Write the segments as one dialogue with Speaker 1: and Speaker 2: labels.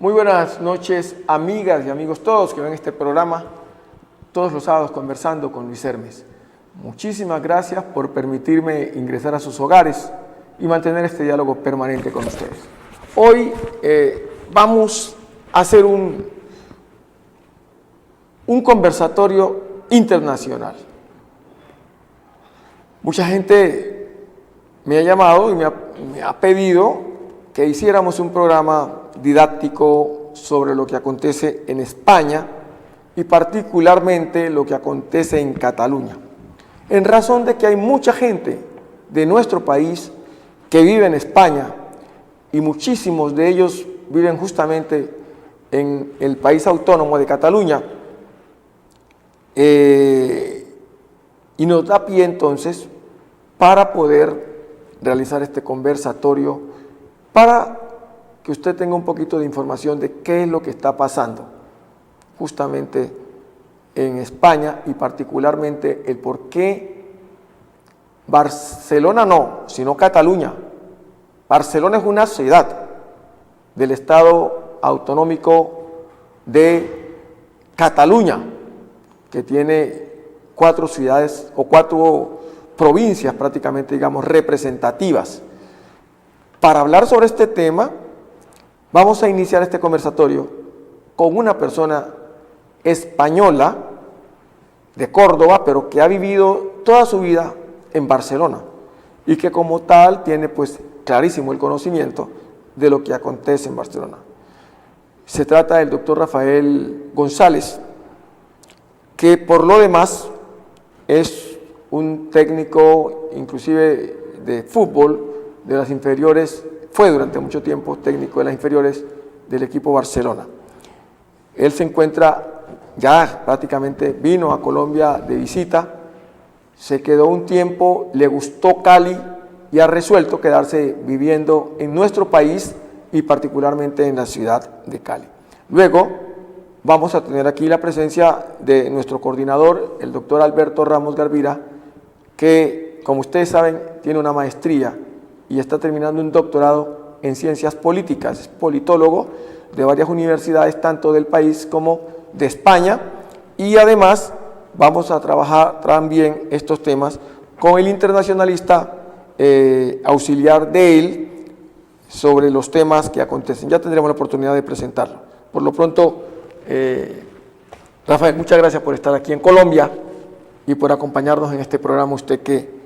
Speaker 1: Muy buenas noches, amigas y amigos todos que ven este programa todos los sábados conversando con Luis Hermes. Muchísimas gracias por permitirme ingresar a sus hogares y mantener este diálogo permanente con ustedes. Hoy vamos a hacer un conversatorio internacional. Mucha gente me ha llamado y me ha pedido que hiciéramos un programa didáctico sobre lo que acontece en España y particularmente lo que acontece en Cataluña, en razón de que hay mucha gente de nuestro país que vive en España y muchísimos de ellos viven justamente en el país autónomo de Cataluña, y nos da pie entonces para poder realizar este conversatorio para que usted tenga un poquito de información de qué es lo que está pasando justamente en España y particularmente el por qué Barcelona no, sino Cataluña. Barcelona es una ciudad del Estado autonómico de Cataluña, que tiene 4 ciudades o 4 provincias prácticamente, digamos, representativas. Para hablar sobre este tema, vamos a iniciar este conversatorio con una persona española de Córdoba, pero que ha vivido toda su vida en Barcelona y que como tal tiene pues clarísimo el conocimiento de lo que acontece en Barcelona. Se trata del doctor Rafael González, que por lo demás es un técnico inclusive de fútbol de las inferiores, fue durante mucho tiempo técnico de las inferiores del equipo Barcelona. Él se encuentra ya prácticamente, vino a Colombia de visita, se quedó un tiempo, le gustó Cali y ha resuelto quedarse viviendo en nuestro país y particularmente en la ciudad de Cali. Luego vamos a tener aquí la presencia de nuestro coordinador, el doctor Alberto Ramos Garvira, que como ustedes saben tiene una maestría y está terminando un doctorado en ciencias políticas, es politólogo de varias universidades, tanto del país como de España, y además vamos a trabajar también estos temas con el internacionalista auxiliar de él sobre los temas que acontecen. Ya tendremos la oportunidad de presentarlo. Por lo pronto, Rafael, muchas gracias por estar aquí en Colombia y por acompañarnos en este programa, usted que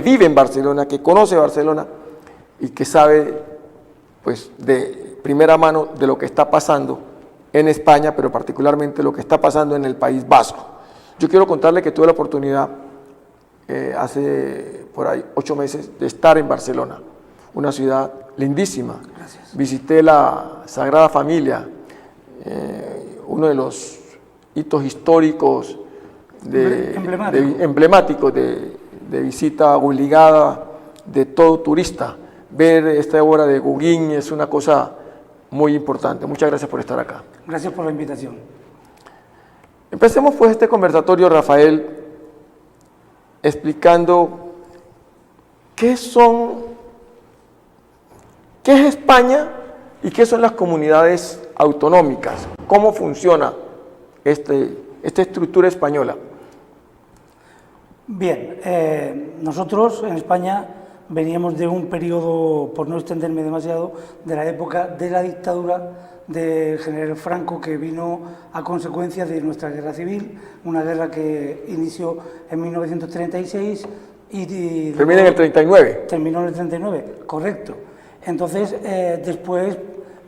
Speaker 1: vive en Barcelona, que conoce Barcelona y que sabe pues de primera mano de lo que está pasando en España, pero particularmente lo que está pasando en el País Vasco. Yo quiero contarle que tuve la oportunidad hace por ahí 8 meses de estar en Barcelona, una ciudad lindísima.
Speaker 2: Gracias.
Speaker 1: Visité la Sagrada Familia, uno de los hitos históricos emblemáticos de visita obligada de todo turista. Ver esta obra de Gauguin es una cosa muy importante. Muchas gracias por estar acá.
Speaker 2: Gracias por la invitación.
Speaker 1: Empecemos pues este conversatorio, Rafael, explicando qué es España y qué son las comunidades autonómicas, cómo funciona esta estructura española.
Speaker 2: Bien, nosotros en España veníamos de un periodo, por no extenderme demasiado, de la época de la dictadura del general Franco, que vino a consecuencia de nuestra guerra civil, una guerra que inició en 1936 y
Speaker 1: termina en el 39.
Speaker 2: Terminó en el 39, correcto. Entonces, después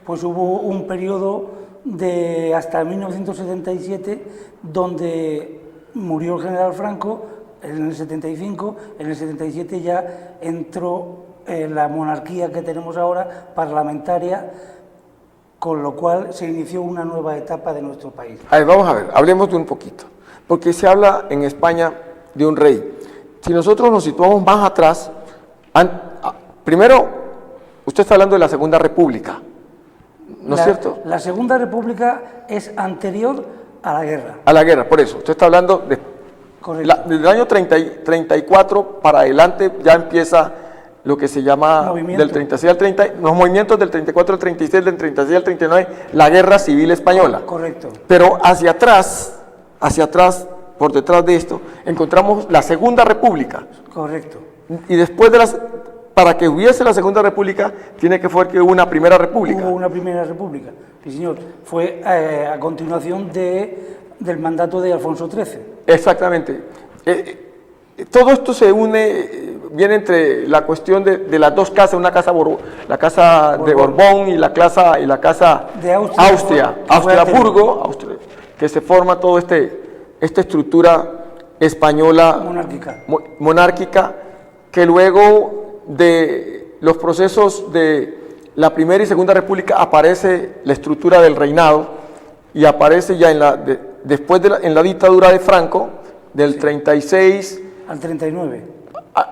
Speaker 2: pues hubo un periodo de hasta 1977 donde murió el general Franco. En el 75, en el 77 ya entró la monarquía que tenemos ahora, parlamentaria, con lo cual se inició una nueva etapa de nuestro país.
Speaker 1: A ver, vamos a ver, hablemos de un poquito, porque se habla en España de un rey. Si nosotros nos situamos más atrás, primero, usted está hablando de la Segunda República, ¿no es cierto?
Speaker 2: La Segunda República es anterior a la guerra.
Speaker 1: A la guerra, por eso, usted está hablando de... Desde el año 34 para adelante ya empieza lo que se llama
Speaker 2: Movimiento.
Speaker 1: del 36 al 30, los movimientos del 34 al 36, del 36 al 39, la Guerra Civil Española.
Speaker 2: Correcto.
Speaker 1: Pero hacia atrás, por detrás de esto, encontramos la Segunda República.
Speaker 2: Correcto.
Speaker 1: Y después de para que hubiese la Segunda República, tiene que ser que hubo una Primera República.
Speaker 2: Hubo una primera república, sí señor. Fue a continuación del mandato de Alfonso XIII.
Speaker 1: Exactamente. Todo esto se une, viene entre la cuestión de las dos casas, la casa de Borbón y la casa
Speaker 2: De
Speaker 1: Austria-Burgo, que se forma toda esta estructura española monárquica, que luego de los procesos de la Primera y Segunda República aparece la estructura del reinado y aparece ya después en la dictadura de Franco, del 36
Speaker 2: al 39.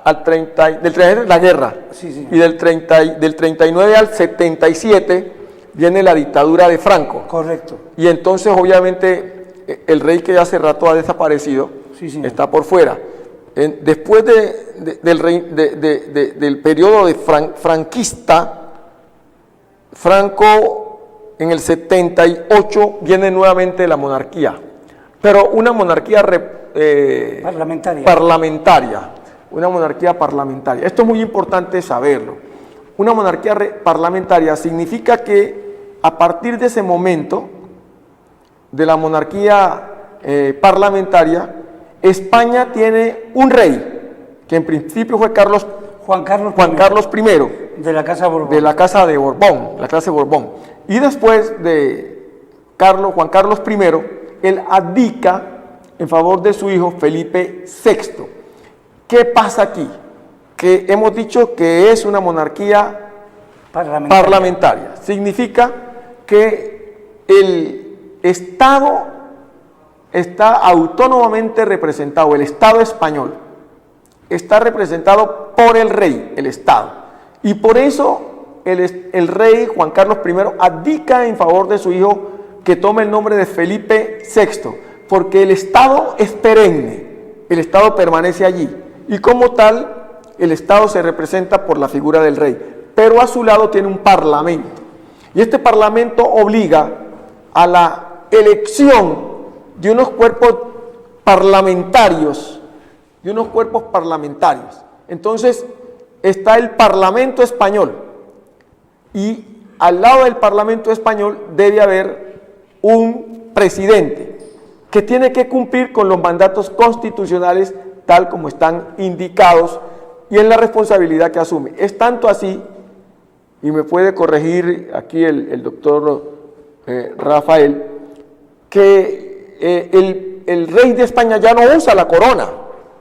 Speaker 1: Del 39 la guerra,
Speaker 2: Sí.
Speaker 1: y del 39 al 77 viene la dictadura de Franco.
Speaker 2: Correcto.
Speaker 1: Y entonces obviamente el rey, que hace rato ha desaparecido,
Speaker 2: Sí, señor.
Speaker 1: está por fuera. Después del periodo franquista, Franco en el 78 viene nuevamente la monarquía, pero una monarquía parlamentaria, una monarquía parlamentaria. Esto es muy importante saberlo. Una monarquía parlamentaria significa que a partir de ese momento de la monarquía parlamentaria, España tiene un rey, que en principio fue Juan Carlos I,
Speaker 2: de la Casa Borbón.
Speaker 1: de la Casa de Borbón, la clase Borbón. Y después de Juan Carlos I, él abdica en favor de su hijo Felipe VI. ¿Qué pasa aquí? Que hemos dicho que es una monarquía parlamentaria. Significa que el Estado está autónomamente representado, el Estado español está representado por el rey, el Estado. Y por eso el rey Juan Carlos I abdica en favor de su hijo, que toma el nombre de Felipe VI, porque el Estado es perenne, el Estado permanece allí. Y como tal, el Estado se representa por la figura del rey, pero a su lado tiene un parlamento. Y este parlamento obliga a la elección de unos cuerpos parlamentarios, Entonces, está el Parlamento español, y al lado del Parlamento español debe haber un presidente que tiene que cumplir con los mandatos constitucionales tal como están indicados y en la responsabilidad que asume. Es tanto así, y me puede corregir aquí el doctor Rafael, que el rey de España ya no usa la corona.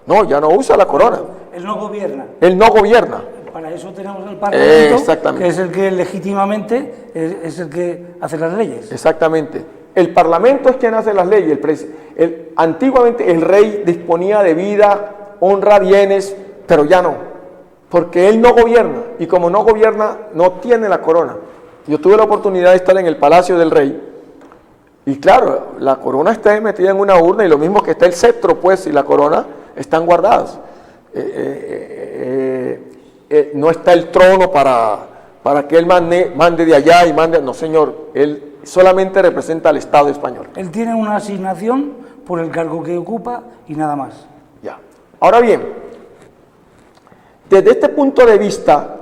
Speaker 1: No, ya no usa la corona.
Speaker 2: Él no gobierna.
Speaker 1: Él no gobierna.
Speaker 2: Para eso tenemos el Parlamento,
Speaker 1: Exactamente.
Speaker 2: que es el que legítimamente es el que hace las leyes.
Speaker 1: Exactamente. El Parlamento es quien hace las leyes. Antiguamente el rey disponía de vida, honra, bienes, pero ya no, porque él no gobierna, y como no gobierna, no tiene la corona. Yo tuve la oportunidad de estar en el Palacio del Rey, y claro, la corona está metida en una urna, y lo mismo que está el cetro, pues, y la corona están guardados. No está el trono para que él mande de allá y mande. No, señor, él solamente representa al Estado español.
Speaker 2: Él tiene una asignación por el cargo que ocupa y nada más.
Speaker 1: Ya. Ahora bien, desde este punto de vista,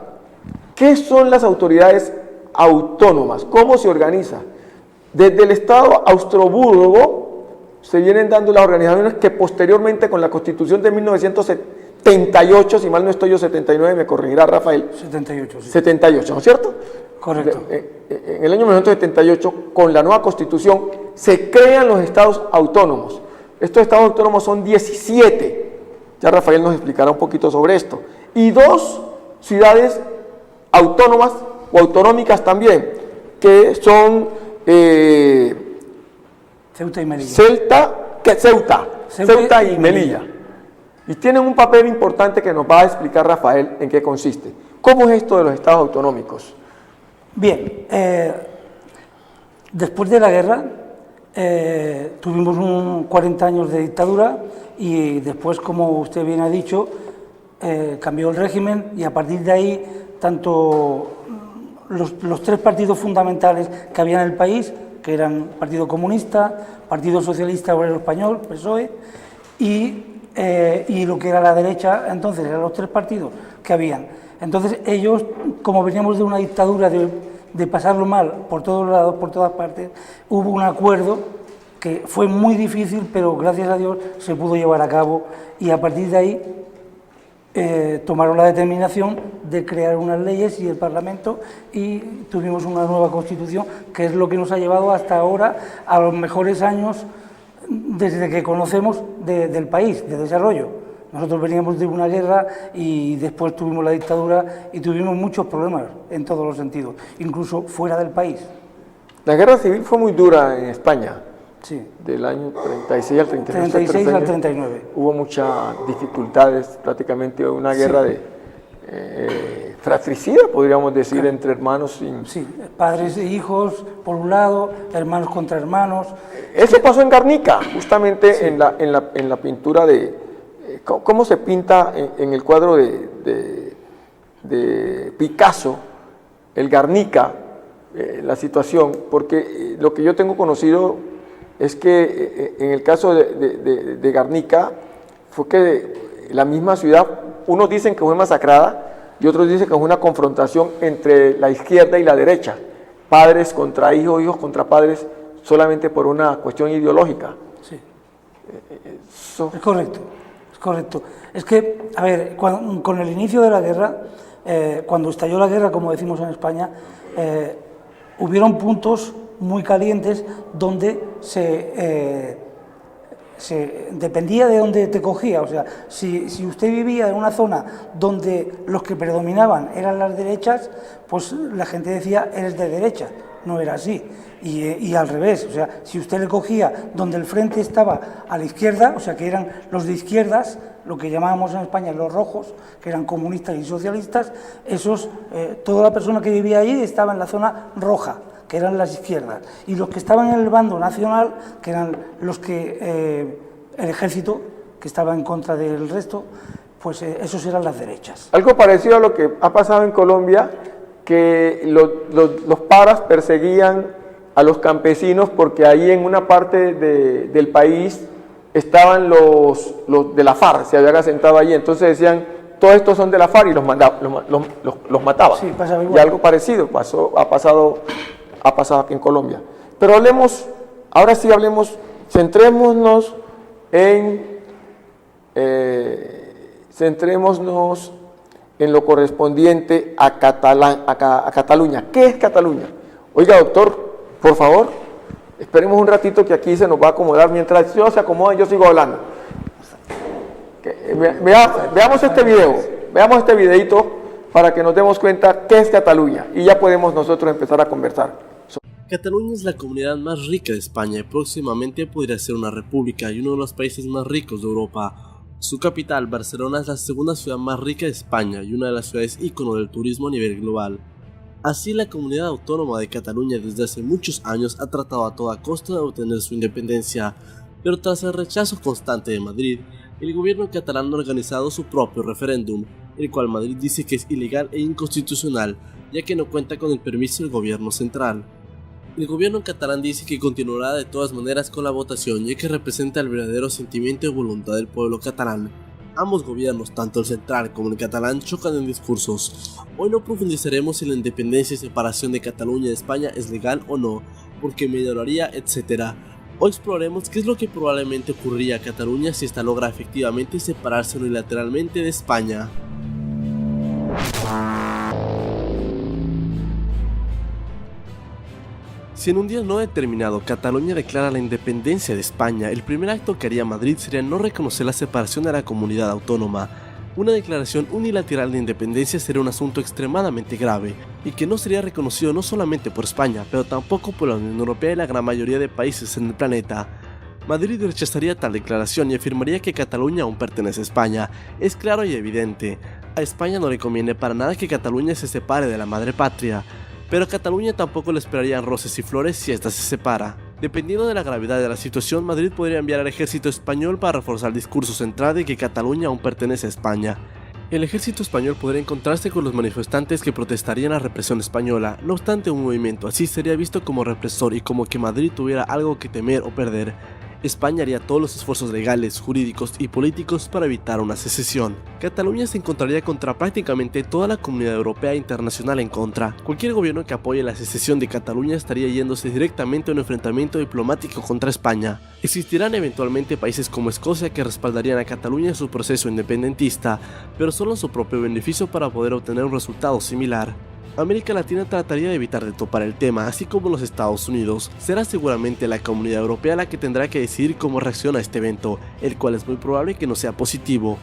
Speaker 1: ¿qué son las autoridades autónomas? ¿Cómo se organiza? Desde el Estado austroburgo se vienen dando las organizaciones que posteriormente, con la Constitución de 1978, si mal no estoy yo, 79, me corregirá Rafael.
Speaker 2: 78, sí.
Speaker 1: 78, ¿no es cierto?
Speaker 2: Correcto.
Speaker 1: En el año 1978, con la nueva Constitución, se crean los estados autónomos. Estos estados autónomos son 17. Ya Rafael nos explicará un poquito sobre esto. Y 2 ciudades autónomas o autonómicas también, que son
Speaker 2: Ceuta y Melilla.
Speaker 1: Ceuta y Melilla. Y tienen un papel importante que nos va a explicar Rafael en qué consiste. ¿Cómo es esto de los estados autonómicos?
Speaker 2: Bien, después de la guerra tuvimos 40 años de dictadura, y después, como usted bien ha dicho, cambió el régimen y a partir de ahí tanto los tres partidos fundamentales que había en el país, que eran Partido Comunista, Partido Socialista Obrero Español, PSOE, y lo que era la derecha, entonces eran los tres partidos que habían. Entonces ellos, como veníamos de una dictadura de pasarlo mal por todos lados, por todas partes, hubo un acuerdo que fue muy difícil, pero gracias a Dios se pudo llevar a cabo y a partir de ahí tomaron la determinación de crear unas leyes y el Parlamento y tuvimos una nueva Constitución, que es lo que nos ha llevado hasta ahora a los mejores años desde que conocemos del país, de desarrollo. Nosotros veníamos de una guerra y después tuvimos la dictadura y tuvimos muchos problemas en todos los sentidos, incluso fuera del país.
Speaker 1: La guerra civil fue muy dura en España.
Speaker 2: Sí.
Speaker 1: Del año 36 al 39.
Speaker 2: 36 al 39.
Speaker 1: Hubo muchas dificultades, prácticamente una guerra fratricida, podríamos decir, claro, entre hermanos.
Speaker 2: Sí, padres e hijos por un lado, hermanos contra hermanos.
Speaker 1: Eso pasó en Guernica, justamente sí, en la pintura de... ¿Cómo se pinta en el cuadro de Picasso, el Guernica, la situación? Porque lo que yo tengo conocido es que en el caso de Guernica fue que la misma ciudad, unos dicen que fue masacrada y otros dicen que fue una confrontación entre la izquierda y la derecha, padres contra hijos, hijos contra padres, solamente por una cuestión ideológica.
Speaker 2: Sí. Es correcto, es correcto. Es que, a ver, con el inicio de la guerra, cuando estalló la guerra, como decimos en España, hubieron puntos muy calientes donde dependía de dónde te cogía. O sea, si usted vivía en una zona donde los que predominaban eran las derechas, pues la gente decía, eres de derecha. No era así. Y al revés, o sea, si usted le cogía donde el frente estaba a la izquierda, o sea, que eran los de izquierdas, lo que llamábamos en España los rojos, que eran comunistas y socialistas, esos, toda la persona que vivía allí estaba en la zona roja, que eran las izquierdas, y los que estaban en el bando nacional, que eran los que, el ejército, que estaba en contra del resto, pues esos eran las derechas.
Speaker 1: Algo parecido a lo que ha pasado en Colombia, que los paras perseguían a los campesinos porque ahí en una parte del país estaban los de la FARC, se habían asentado allí, entonces decían, todos estos son de la FARC y los mataban.
Speaker 2: Sí, pasaba igual.
Speaker 1: Y algo parecido ha pasado aquí en Colombia. Pero ahora sí hablemos, centrémonos en lo correspondiente a Cataluña. ¿Qué es Cataluña? Oiga, doctor, por favor, esperemos un ratito que aquí se nos va a acomodar. Mientras yo se acomoda, yo sigo hablando. Veamos este videito para que nos demos cuenta qué es Cataluña y ya podemos nosotros empezar a conversar.
Speaker 3: Cataluña es la comunidad más rica de España y próximamente podría ser una república y uno de los países más ricos de Europa. Su capital, Barcelona, es la segunda ciudad más rica de España y una de las ciudades ícono del turismo a nivel global. Así, la comunidad autónoma de Cataluña desde hace muchos años ha tratado a toda costa de obtener su independencia, pero tras el rechazo constante de Madrid, el gobierno catalán ha organizado su propio referéndum, el cual Madrid dice que es ilegal e inconstitucional, ya que no cuenta con el permiso del gobierno central. El gobierno catalán dice que continuará de todas maneras con la votación, ya que representa el verdadero sentimiento y voluntad del pueblo catalán. Ambos gobiernos, tanto el central como el catalán, chocan en discursos. Hoy no profundizaremos si la independencia y separación de Cataluña de España es legal o no, porque mejoraría, etc. Hoy exploraremos qué es lo que probablemente ocurriría a Cataluña si ésta logra efectivamente separarse unilateralmente de España. Si en un día no determinado Cataluña declara la independencia de España, el primer acto que haría Madrid sería no reconocer la separación de la comunidad autónoma. Una declaración unilateral de independencia sería un asunto extremadamente grave, y que no sería reconocido no solamente por España, pero tampoco por la Unión Europea y la gran mayoría de países en el planeta. Madrid rechazaría tal declaración y afirmaría que Cataluña aún pertenece a España. Es claro y evidente, a España no le conviene para nada que Cataluña se separe de la madre patria. Pero a Cataluña tampoco le esperarían roses y flores si ésta se separa. Dependiendo de la gravedad de la situación, Madrid podría enviar al ejército español para reforzar el discurso central de que Cataluña aún pertenece a España. El ejército español podría encontrarse con los manifestantes que protestarían la represión española. No obstante, un movimiento así sería visto como represor y como que Madrid tuviera algo que temer o perder. España haría todos los esfuerzos legales, jurídicos y políticos para evitar una secesión. Cataluña se encontraría contra prácticamente toda la comunidad europea e internacional en contra. Cualquier gobierno que apoye la secesión de Cataluña estaría yéndose directamente a un enfrentamiento diplomático contra España. Existirán eventualmente países como Escocia que respaldarían a Cataluña en su proceso independentista, pero solo en su propio beneficio para poder obtener un resultado similar. América Latina trataría de evitar de topar el tema, así como los Estados Unidos. Será seguramente la comunidad europea la que tendrá que decidir cómo reacciona a este evento, el cual es muy probable que no sea positivo.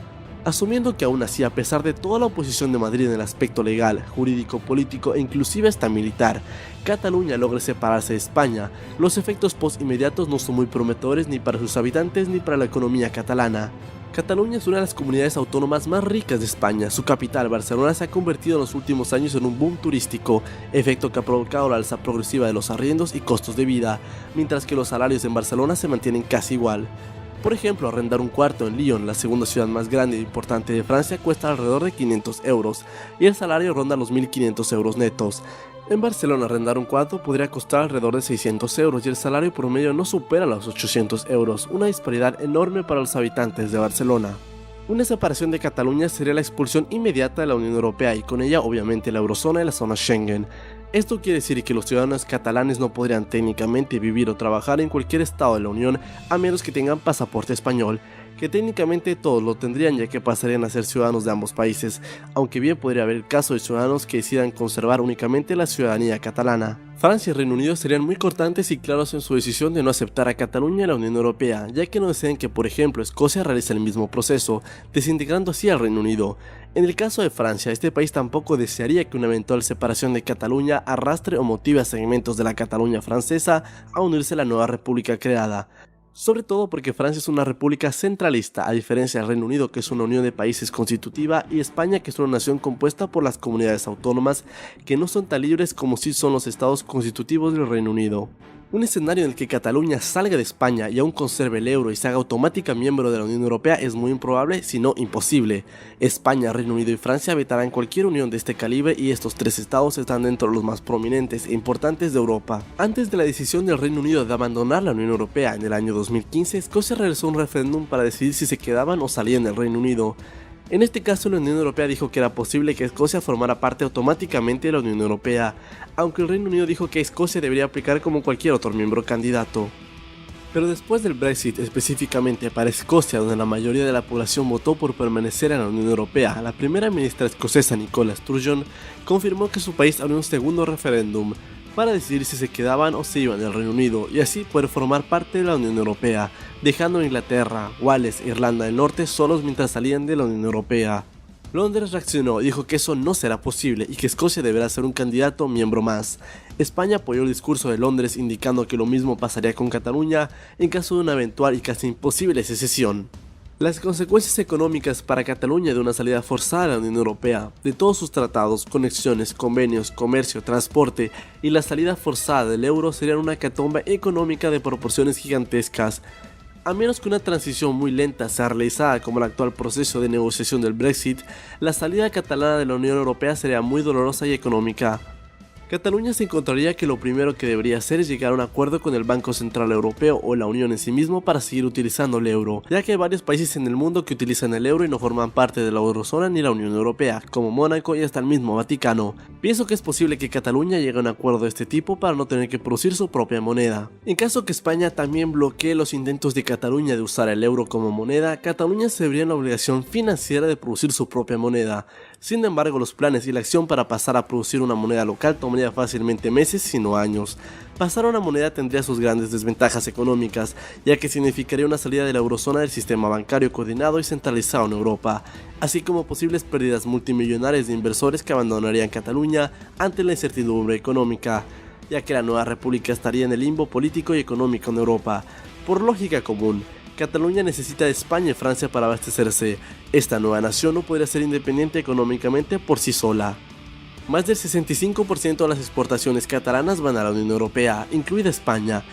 Speaker 3: Asumiendo que aún así, a pesar de toda la oposición de Madrid en el aspecto legal, jurídico, político e inclusive hasta militar, Cataluña logre separarse de España, los efectos post-inmediatos no son muy prometedores ni para sus habitantes ni para la economía catalana. Cataluña es una de las comunidades autónomas más ricas de España. Su capital, Barcelona, se ha convertido en los últimos años en un boom turístico, efecto que ha provocado la alza progresiva de los arriendos y costos de vida, mientras que los salarios en Barcelona se mantienen casi igual. Por ejemplo, arrendar un cuarto en Lyon, la segunda ciudad más grande e importante de Francia, cuesta alrededor de 500 euros, y el salario ronda los 1.500 euros netos. En Barcelona, arrendar un cuarto podría costar alrededor de 600 euros y el salario promedio no supera los 800 euros, una disparidad enorme para los habitantes de Barcelona. Una separación de Cataluña sería la expulsión inmediata de la Unión Europea y con ella obviamente la eurozona y la zona Schengen. Esto quiere decir que los ciudadanos catalanes no podrían técnicamente vivir o trabajar en cualquier estado de la Unión a menos que tengan pasaporte español, que técnicamente todos lo tendrían ya que pasarían a ser ciudadanos de ambos países, aunque bien podría haber el caso de ciudadanos que decidan conservar únicamente la ciudadanía catalana. Francia y Reino Unido serían muy cortantes y claros en su decisión de no aceptar a Cataluña en la Unión Europea, ya que no desean que, por ejemplo, Escocia realice el mismo proceso, desintegrando así al Reino Unido. En el caso de Francia, este país tampoco desearía que una eventual separación de Cataluña arrastre o motive a segmentos de la Cataluña francesa a unirse a la nueva república creada. Sobre todo porque Francia es una república centralista, a diferencia del Reino Unido, que es una unión de países constitutiva, y España, que es una nación compuesta por las comunidades autónomas que no son tan libres como sí son los estados constitutivos del Reino Unido. Un escenario en el que Cataluña salga de España y aún conserve el euro y se haga automática miembro de la Unión Europea es muy improbable, si no imposible. España, Reino Unido y Francia vetarán cualquier unión de este calibre y estos tres estados están dentro de los más prominentes e importantes de Europa. Antes de la decisión del Reino Unido de abandonar la Unión Europea en el año 2015, Escocia realizó un referéndum para decidir si se quedaban o salían del Reino Unido. En este caso, la Unión Europea dijo que era posible que Escocia formara parte automáticamente de la Unión Europea, aunque el Reino Unido dijo que Escocia debería aplicar como cualquier otro miembro candidato. Pero después del Brexit, específicamente para Escocia, donde la mayoría de la población votó por permanecer en la Unión Europea, la primera ministra escocesa Nicola Sturgeon confirmó que su país abrió un segundo referéndum para decidir si se quedaban o se iban del Reino Unido y así poder formar parte de la Unión Europea, dejando a Inglaterra, Wales e Irlanda del Norte solos mientras salían de la Unión Europea. Londres reaccionó y dijo que eso no será posible y que Escocia deberá ser un candidato miembro más. España apoyó el discurso de Londres indicando que lo mismo pasaría con Cataluña en caso de una eventual y casi imposible secesión. Las consecuencias económicas para Cataluña de una salida forzada a la Unión Europea, de todos sus tratados, conexiones, convenios, comercio, transporte y la salida forzada del euro serían una hecatombe económica de proporciones gigantescas. A menos que una transición muy lenta sea realizada como el actual proceso de negociación del Brexit, la salida catalana de la Unión Europea sería muy dolorosa y económica. Cataluña se encontraría que lo primero que debería hacer es llegar a un acuerdo con el Banco Central Europeo o la Unión en sí mismo para seguir utilizando el euro, ya que hay varios países en el mundo que utilizan el euro y no forman parte de la eurozona ni la Unión Europea, como Mónaco y hasta el mismo Vaticano. Pienso que es posible que Cataluña llegue a un acuerdo de este tipo para no tener que producir su propia moneda. En caso que España también bloquee los intentos de Cataluña de usar el euro como moneda, Cataluña se vería en la obligación financiera de producir su propia moneda. Sin embargo, los planes y la acción para pasar a producir una moneda local tomaría fácilmente meses, si no años. Pasar a una moneda tendría sus grandes desventajas económicas, ya que significaría una salida de la eurozona del sistema bancario coordinado y centralizado en Europa, así como posibles pérdidas multimillonarias de inversores que abandonarían Cataluña ante la incertidumbre económica, ya que la nueva república estaría en el limbo político y económico en Europa. Por lógica común, Cataluña necesita de España y Francia para abastecerse. Esta nueva nación no podría ser independiente económicamente por sí sola. Más del 65% de las exportaciones catalanas van a la Unión Europea, incluida España.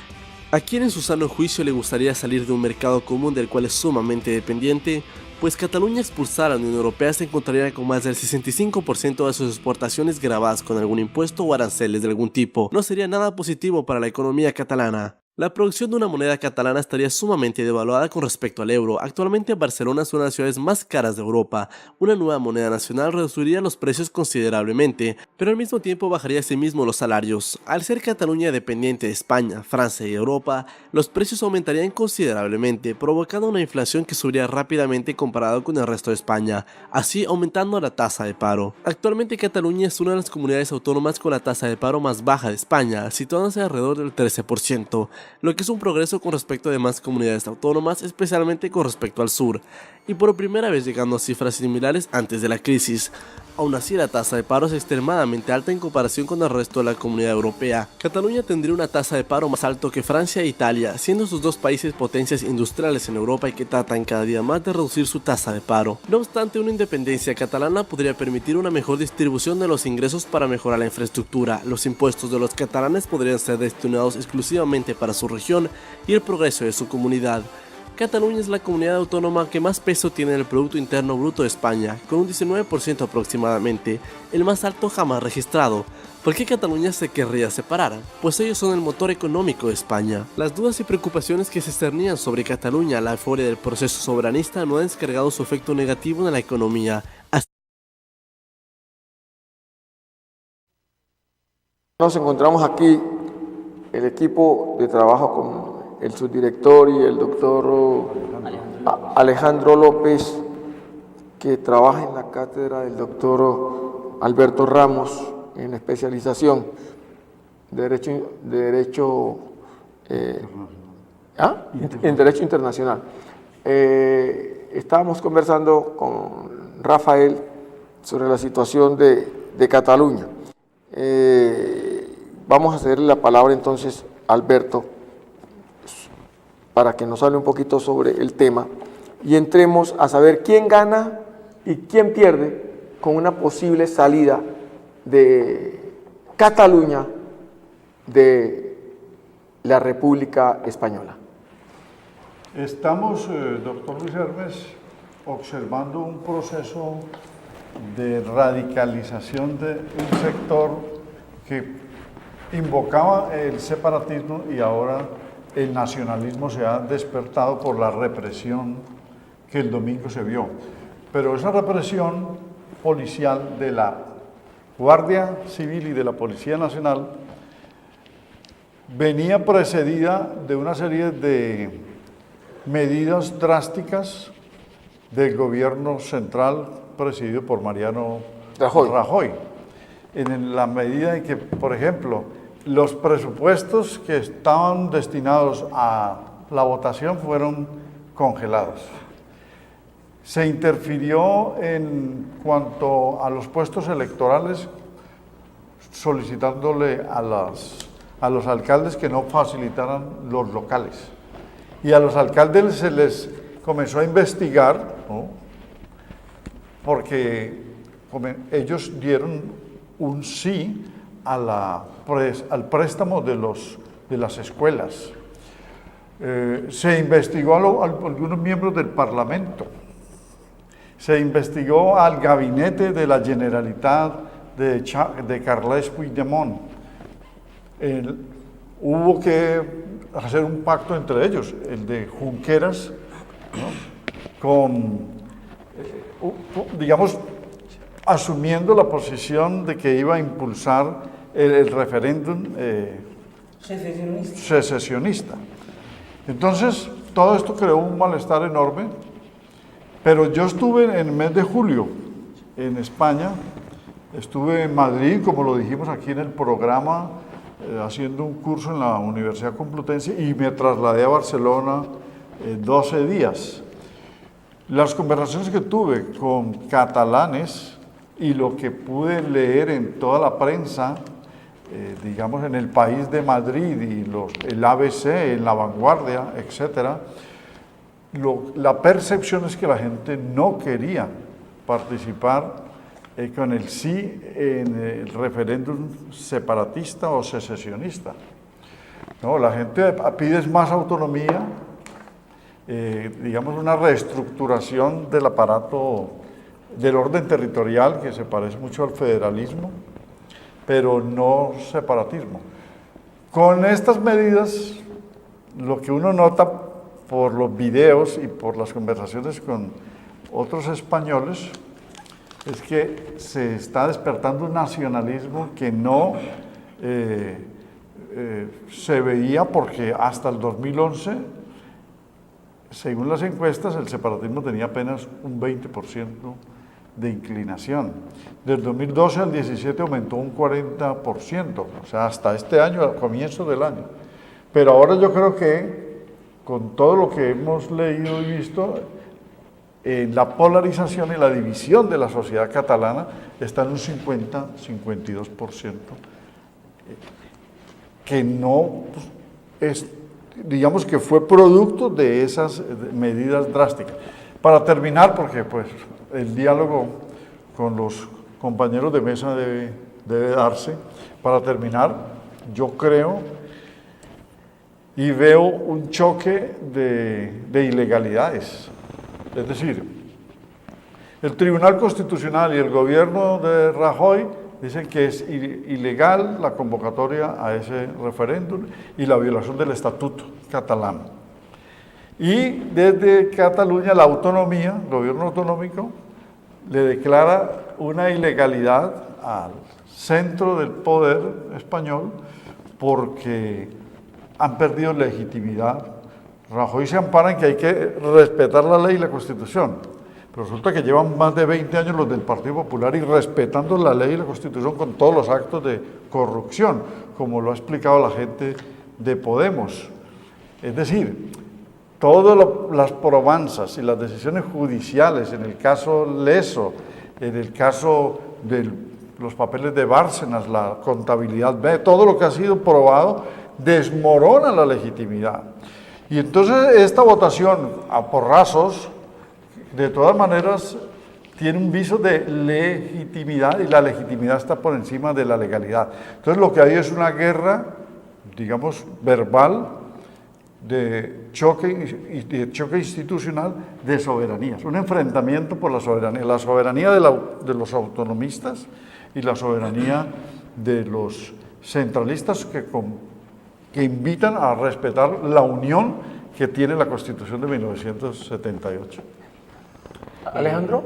Speaker 3: ¿A quién en su sano juicio le gustaría salir de un mercado común del cual es sumamente dependiente? pues Cataluña expulsada a la Unión Europea se encontraría con más del 65% de sus exportaciones grabadas con algún impuesto o aranceles de algún tipo. No sería nada positivo para la economía catalana. La producción de una moneda catalana estaría sumamente devaluada con respecto al euro. Actualmente Barcelona es una de las ciudades más caras de Europa. Una nueva moneda nacional reduciría los precios considerablemente, pero al mismo tiempo bajaría asimismo los salarios. Al ser Cataluña dependiente de España, Francia y Europa, los precios aumentarían considerablemente, provocando una inflación que subiría rápidamente comparado con el resto de España, así aumentando la tasa de paro. Actualmente Cataluña es una de las comunidades autónomas con la tasa de paro más baja de España, situándose alrededor del 13%. Lo que es un progreso con respecto a demás comunidades autónomas, especialmente con respecto al sur, y por primera vez llegando a cifras similares antes de la crisis. Aún así, la tasa de paro es extremadamente alta en comparación con el resto de la comunidad europea. Cataluña tendría una tasa de paro más alta que Francia e Italia, siendo sus dos países potencias industriales en Europa y que tratan cada día más de reducir su tasa de paro. No obstante, una independencia catalana podría permitir una mejor distribución de los ingresos para mejorar la infraestructura. Los impuestos de los catalanes podrían ser destinados exclusivamente para su región y el progreso de su comunidad. Cataluña es la comunidad autónoma que más peso tiene en el Producto Interno Bruto de España, con un 19% aproximadamente, el más alto jamás registrado. ¿Por qué Cataluña se querría separar? Pues ellos son el motor económico de España. Las dudas y preocupaciones que se cernían sobre Cataluña, la euforia del proceso soberanista, no han descargado su efecto negativo en la economía.
Speaker 1: Nos encontramos aquí el equipo de trabajo con el subdirector y el doctor Alejandro López, que trabaja en la cátedra del doctor Alberto Ramos en especialización de Derecho Internacional. Estábamos conversando con Rafael sobre la situación de Cataluña. Vamos a cederle la palabra entonces a Alberto para que nos hable un poquito sobre el tema y entremos a saber quién gana y quién pierde con una posible salida de Cataluña de la República Española.
Speaker 4: Estamos, doctor Luis Hermes, observando un proceso de radicalización de un sector que invocaba el separatismo y ahora el nacionalismo se ha despertado por la represión que el domingo se vio. Pero esa represión policial de la Guardia Civil y de la Policía Nacional venía precedida de una serie de medidas drásticas del gobierno central presidido por Mariano Rajoy. En la medida en que, por ejemplo, los presupuestos que estaban destinados a la votación fueron congelados. Se interfirió en cuanto a los puestos electorales, solicitándole a los alcaldes que no facilitaran los locales. Y a los alcaldes se les comenzó a investigar, ¿no? Porque ellos dieron un sí al préstamo de las escuelas. Se investigó a algunos miembros del Parlamento, se investigó al gabinete de la Generalitat de Carles Puigdemont. Hubo que hacer un pacto entre ellos, el de Junqueras, ¿no? Digamos, asumiendo la posición de que iba a impulsar el referéndum secesionista. Entonces, todo esto creó un malestar enorme, pero yo estuve en el mes de julio en España, estuve en Madrid, como lo dijimos aquí en el programa, haciendo un curso en la Universidad Complutense y me trasladé a Barcelona 12 días. Las conversaciones que tuve con catalanes y lo que pude leer en toda la prensa, digamos en El País de Madrid y el ABC, en La Vanguardia, etc., la percepción es que la gente no quería participar con el sí en el referéndum separatista o secesionista. No, la gente pide más autonomía, digamos, una reestructuración del aparato del orden territorial que se parece mucho al federalismo, pero no separatismo. Con estas medidas, lo que uno nota por los videos y por las conversaciones con otros españoles es que se está despertando un nacionalismo que no se veía, porque hasta el 2011, según las encuestas, el separatismo tenía apenas un 20% de inclinación. Del 2012 al 17 aumentó un 40%, o sea, hasta este año, al comienzo del año. Pero ahora yo creo que, con todo lo que hemos leído y visto, la polarización y la división de la sociedad catalana está en un 50-52%, que no es, digamos que fue producto de esas medidas drásticas. Para terminar, porque pues el diálogo con los compañeros de mesa debe darse, para terminar, yo creo y veo un choque de ilegalidades. Es decir, el Tribunal Constitucional y el gobierno de Rajoy dicen que es ilegal la convocatoria a ese referéndum y la violación del Estatuto catalán. Y desde Cataluña la autonomía, el gobierno autonómico, le declara una ilegalidad al centro del poder español porque han perdido legitimidad. Rajoy se ampara en que hay que respetar la ley y la Constitución, pero resulta que llevan más de 20 años los del Partido Popular y respetando la ley y la Constitución con todos los actos de corrupción, como lo ha explicado la gente de Podemos. Es decir, todas las probanzas y las decisiones judiciales, en el caso Leso, en el caso de los papeles de Bárcenas, la contabilidad B, todo lo que ha sido probado desmorona la legitimidad. Y entonces esta votación a porrazos, de todas maneras, tiene un viso de legitimidad y la legitimidad está por encima de la legalidad. Entonces lo que hay es una guerra, digamos, verbal, de choque institucional de soberanías, un enfrentamiento por la soberanía de los autonomistas y la soberanía de los centralistas que invitan a respetar la unión que tiene la Constitución de 1978.
Speaker 1: Alejandro.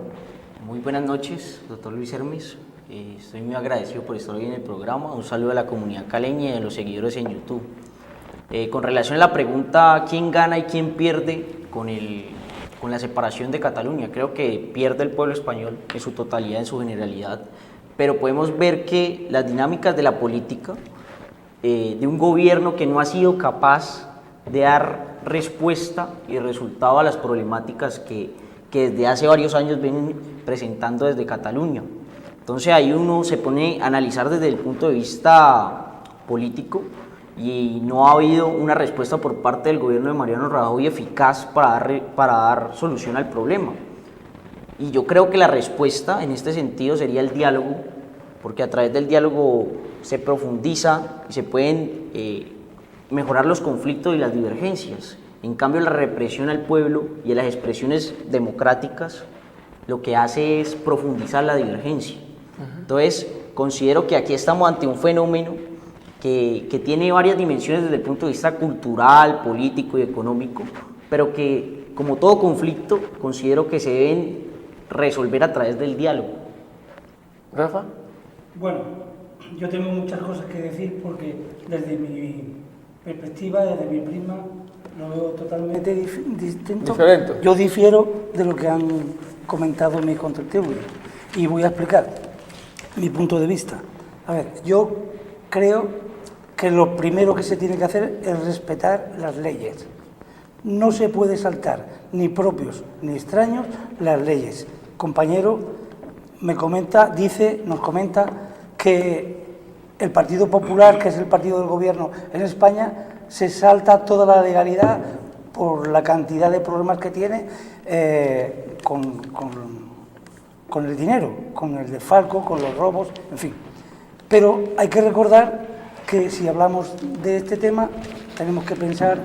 Speaker 5: Muy buenas noches, doctor Luis Hermes. Estoy muy agradecido por estar hoy en el programa. Un saludo a la comunidad caleña y a los seguidores en YouTube. Con relación a la pregunta, ¿quién gana y quién pierde con la separación de Cataluña? Creo que pierde el pueblo español en su totalidad, en su generalidad, pero podemos ver que las dinámicas de la política, de un gobierno que no ha sido capaz de dar respuesta y resultado a las problemáticas que desde hace varios años vienen presentando desde Cataluña. Entonces ahí uno se pone a analizar desde el punto de vista político y no ha habido una respuesta por parte del gobierno de Mariano Rajoy eficaz para dar solución al problema. Y yo creo que la respuesta en este sentido sería el diálogo, porque a través del diálogo se profundiza y se pueden mejorar los conflictos y las divergencias. En cambio, la represión al pueblo y a las expresiones democráticas lo que hace es profundizar la divergencia. Entonces, considero que aquí estamos ante un fenómeno que tiene varias dimensiones desde el punto de vista cultural, político y económico, pero que, como todo conflicto, considero que se deben resolver a través del diálogo.
Speaker 1: Rafa.
Speaker 2: Bueno, yo tengo muchas cosas que decir porque desde mi perspectiva, desde mi prisma, lo veo totalmente distinto.
Speaker 1: Diferente.
Speaker 2: Yo difiero de lo que han comentado mis contertulios y voy a explicar mi punto de vista. A ver, yo creo que lo primero que se tiene que hacer es respetar las leyes. No se puede saltar, ni propios ni extraños, las leyes. Compañero nos comenta que el Partido Popular, que es el partido del gobierno en España, se salta toda la legalidad por la cantidad de problemas que tiene con el dinero, con el desfalco, con los robos, en fin. Pero hay que recordar que si hablamos de este tema tenemos que pensar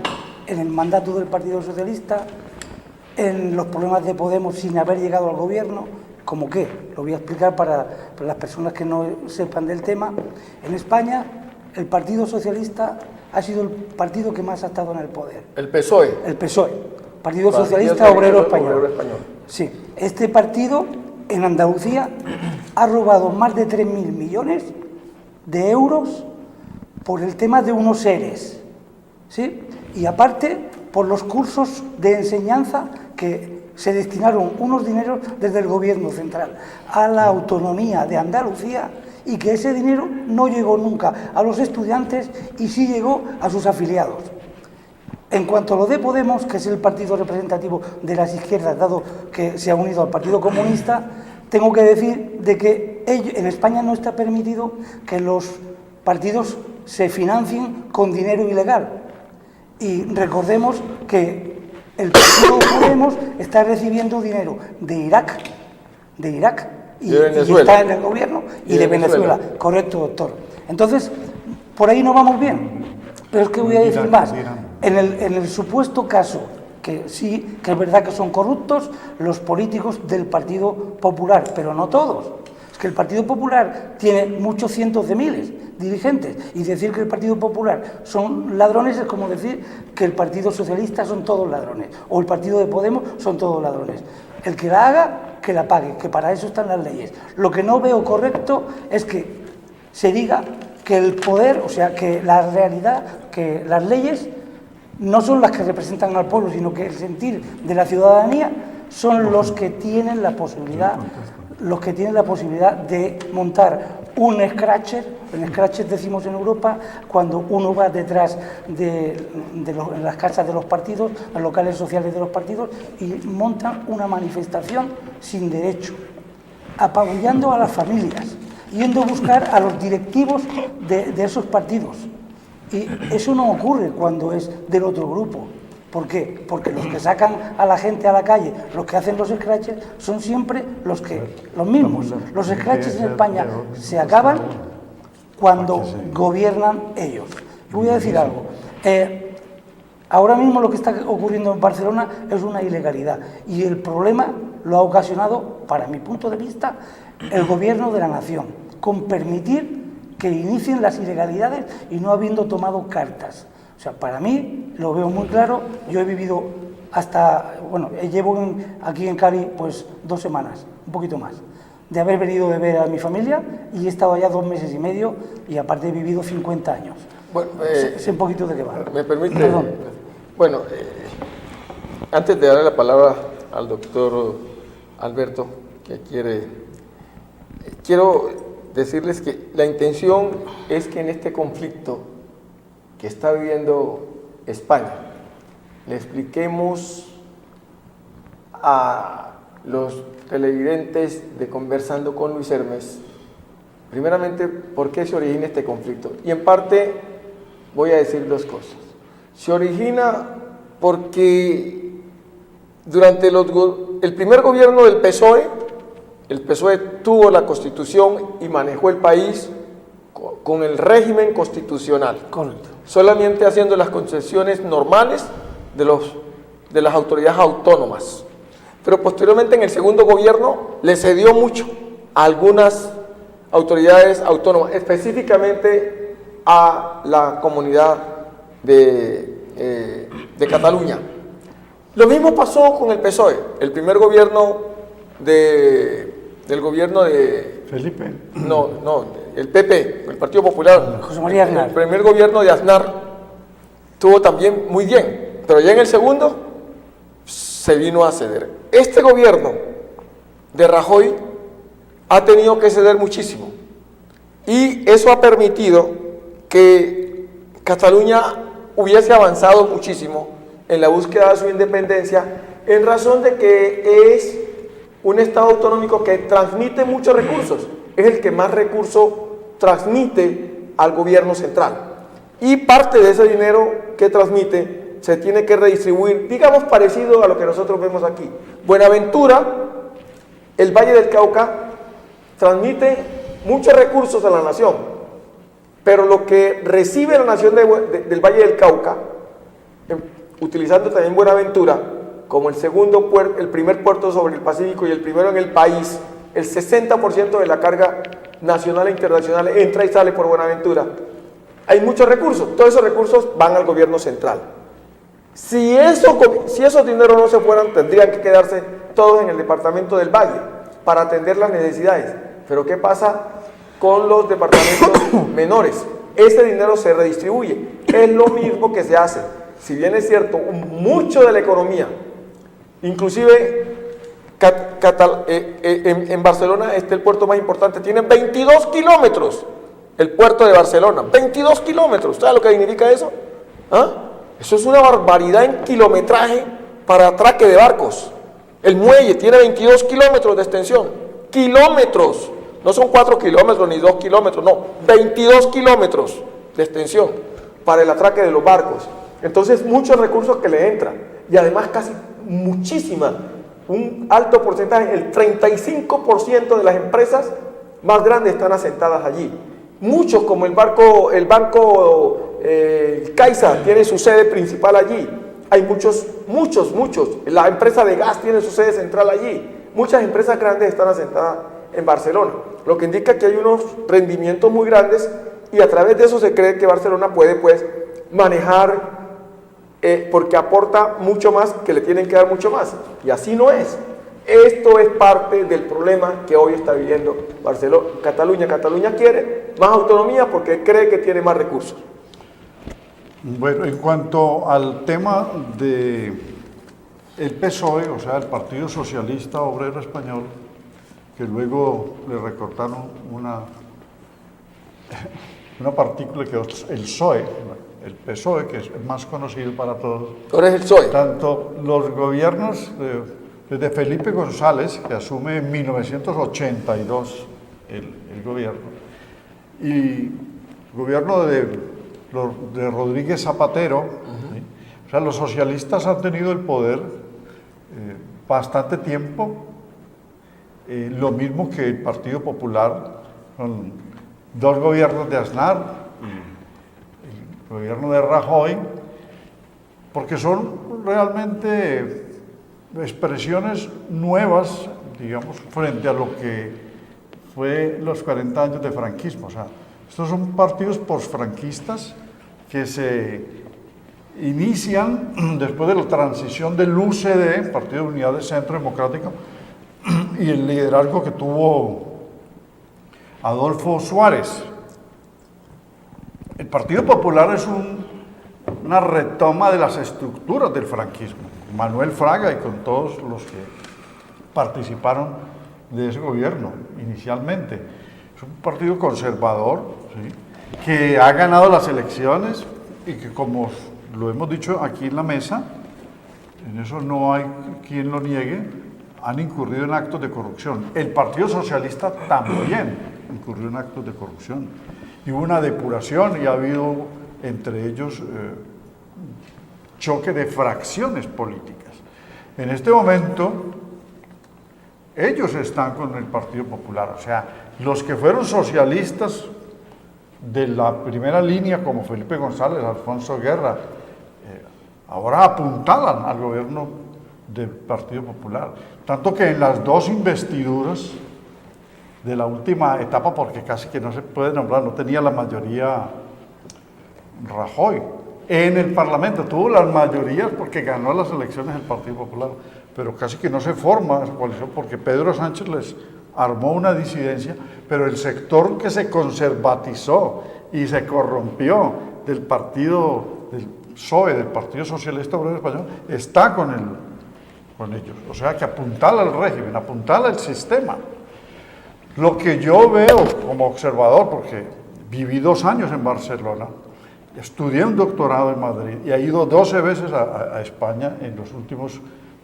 Speaker 2: en el mandato del Partido Socialista, en los problemas de Podemos sin haber llegado al gobierno. ¿Cómo qué? Lo voy a explicar para las personas que no sepan del tema. En España, el Partido Socialista ha sido el partido que más ha estado en el poder.
Speaker 1: El PSOE.
Speaker 2: El PSOE, Partido Socialista Obrero Español. Sí, este partido en Andalucía ha robado más de 3.000 millones de euros por el tema de unos ERES, ¿sí? Y aparte por los cursos de enseñanza que se destinaron unos dineros desde el gobierno central a la autonomía de Andalucía, y que ese dinero no llegó nunca a los estudiantes y sí llegó a sus afiliados. En cuanto a lo de Podemos, que es el partido representativo de las izquierdas, dado que se ha unido al Partido Comunista, tengo que decir de que en España no está permitido que los partidos se financien con dinero ilegal. Y recordemos que el Partido Podemos está recibiendo dinero de Irak y está en el gobierno, y de Venezuela. Correcto, doctor. Entonces, por ahí no vamos bien. Pero es que voy a decir más. En el supuesto caso, que sí, que es verdad que son corruptos los políticos del Partido Popular, pero no todos. Es que el Partido Popular tiene muchos cientos de miles de dirigentes, y decir que el Partido Popular son ladrones es como decir que el Partido Socialista son todos ladrones, o el Partido de Podemos son todos ladrones. El que la haga, que la pague, que para eso están las leyes. Lo que no veo correcto es que se diga que el poder, o sea, que la realidad, que las leyes no son las que representan al pueblo, sino que el sentir de la ciudadanía son los que tienen la posibilidad de montar un scratcher. En scratcher decimos en Europa cuando uno va detrás en las casas de los partidos, los locales sociales de los partidos, y montan una manifestación sin derecho, apabullando a las familias, yendo a buscar a los directivos de esos partidos. Y eso no ocurre cuando es del otro grupo. ¿Por qué? Porque los que sacan a la gente a la calle, los que hacen los scratches, son siempre los mismos. Los scratches en España se acaban cuando gobiernan ellos. Y voy a decir algo. Ahora mismo lo que está ocurriendo en Barcelona es una ilegalidad, y el problema lo ha ocasionado, para mi punto de vista, el gobierno de la nación, con permitir que inicien las ilegalidades y no habiendo tomado cartas. O sea, para mí, lo veo muy claro. Yo he vivido llevo aquí en Cali pues 2 semanas, un poquito más, de haber venido de ver a mi familia, y he estado allá 2 meses y medio, y aparte he vivido 50 años. Bueno, sé un poquito de qué va.
Speaker 1: ¿Me permite?
Speaker 2: Perdón.
Speaker 1: Bueno, antes de darle la palabra al doctor Alberto, que quiero decirles que la intención es que en este conflicto que está viviendo España, le expliquemos a los televidentes de Conversando con Luis Hermes, primeramente, por qué se origina este conflicto. Y en parte voy a decir 2 cosas. Se origina porque durante el primer gobierno del PSOE, el PSOE tuvo la Constitución y manejó el país con el régimen constitucional.
Speaker 2: Correcto.
Speaker 1: Solamente haciendo las concesiones normales de las autoridades autónomas. Pero posteriormente en el segundo gobierno le cedió mucho a algunas autoridades autónomas, específicamente a la comunidad de Cataluña. Lo mismo pasó con el PSOE. El primer gobierno del gobierno de...
Speaker 4: Felipe.
Speaker 1: No, el PP, el Partido Popular.
Speaker 2: José María Aznar.
Speaker 1: El primer gobierno de Aznar estuvo también muy bien, pero ya en el segundo se vino a ceder. Este gobierno de Rajoy ha tenido que ceder muchísimo, y eso ha permitido que Cataluña hubiese avanzado muchísimo en la búsqueda de su independencia, en razón de que es un Estado autonómico que transmite muchos recursos, es el que más recursos transmite al gobierno central, y parte de ese dinero que transmite se tiene que redistribuir, digamos parecido a lo que nosotros vemos aquí. Buenaventura, el Valle del Cauca, transmite muchos recursos a la nación, pero lo que recibe la nación del Valle del Cauca, utilizando también Buenaventura, como el primer puerto sobre el Pacífico y el primero en el país, el 60% de la carga nacional e internacional entra y sale por Buenaventura. Hay muchos recursos, todos esos recursos van al gobierno central. Si esos dineros no se fueran, tendrían que quedarse todos en el departamento del Valle para atender las necesidades. Pero ¿qué pasa con los departamentos menores? Ese dinero se redistribuye. Es lo mismo que se hace. Si bien es cierto, mucho de la economía, inclusive en Barcelona el puerto más importante, tiene 22 kilómetros, el puerto de Barcelona, 22 kilómetros. ¿Sabe lo que significa eso? ¿Ah? Eso es una barbaridad en kilometraje para atraque de barcos. El muelle tiene 22 kilómetros de extensión. Kilómetros. No son 4 kilómetros ni 2 kilómetros, no. 22 kilómetros de extensión para el atraque de los barcos. Entonces, muchos recursos que le entran. Y además, casi un alto porcentaje, el 35% de las empresas más grandes están asentadas allí. Muchos, como el banco Caixa tiene su sede principal allí. Hay muchos. La empresa de gas tiene su sede central allí. Muchas empresas grandes están asentadas en Barcelona, lo que indica que hay unos rendimientos muy grandes y a través de eso se cree que Barcelona puede manejar, porque aporta mucho más, que le tienen que dar mucho más. Y así no es. Esto es parte del problema que hoy está viviendo Cataluña. Cataluña quiere más autonomía porque cree que tiene más recursos.
Speaker 4: Bueno, en cuanto al tema de el PSOE, o sea, el Partido Socialista Obrero Español, que luego le recortaron una partícula que es el PSOE, el PSOE, que es más conocido para todos.
Speaker 1: Ahora es el PSOE.
Speaker 4: Tanto los gobiernos desde Felipe González, que asume en 1982 el gobierno, y el gobierno de Rodríguez Zapatero, ¿sí? O sea, los socialistas han tenido el poder bastante tiempo, lo mismo que el Partido Popular, con 2 gobiernos de Aznar y el gobierno de Rajoy, porque son realmente expresiones nuevas, digamos, frente a lo que fue los 40 años de franquismo. O sea, estos son partidos posfranquistas que se inician después de la transición del UCD, Partido de Unidad de Centro Democrático, y el liderazgo que tuvo Adolfo Suárez. El Partido Popular es una retoma de las estructuras del franquismo. Manuel Fraga y con todos los que participaron de ese gobierno inicialmente. Es un partido conservador, ¿sí?, que ha ganado las elecciones y que, como lo hemos dicho aquí en la mesa, en eso no hay quien lo niegue, han incurrido en actos de corrupción. El Partido Socialista también incurrió en actos de corrupción. Y hubo una depuración y ha habido entre ellos choque de fracciones políticas. En este momento, ellos están con el Partido Popular. O sea, los que fueron socialistas de la primera línea, como Felipe González, Alfonso Guerra, ahora apuntalan al gobierno del Partido Popular. Tanto que en las 2 investiduras de la última etapa, porque casi que no se puede nombrar, no tenía la mayoría Rajoy en el Parlamento, tuvo las mayorías porque ganó las elecciones el Partido Popular, pero casi que no se forma esa coalición porque Pedro Sánchez les armó una disidencia, pero el sector que se conservatizó y se corrompió del partido, del PSOE, del Partido Socialista Obrero Español, está con ellos. O sea, que apuntala al régimen, apuntala al sistema. Lo que yo veo como observador, porque viví 2 años en Barcelona, estudié un doctorado en Madrid y he ido 12 veces a España en los últimos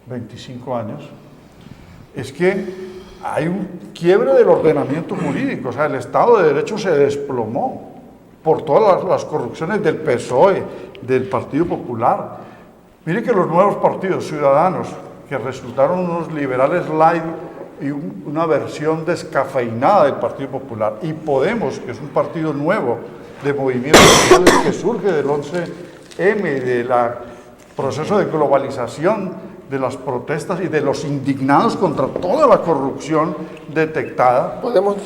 Speaker 4: 25 años, es que hay un quiebre del ordenamiento jurídico. O sea, el Estado de Derecho se desplomó por todas las corrupciones del PSOE, del Partido Popular. Mire que los nuevos partidos ciudadanos, que resultaron unos liberales light y una versión descafeinada del Partido Popular, y Podemos, que es un partido nuevo de movimientos sociales que surge del 11M, del proceso de globalización de las protestas y de los indignados contra toda la corrupción detectada.
Speaker 1: Podemos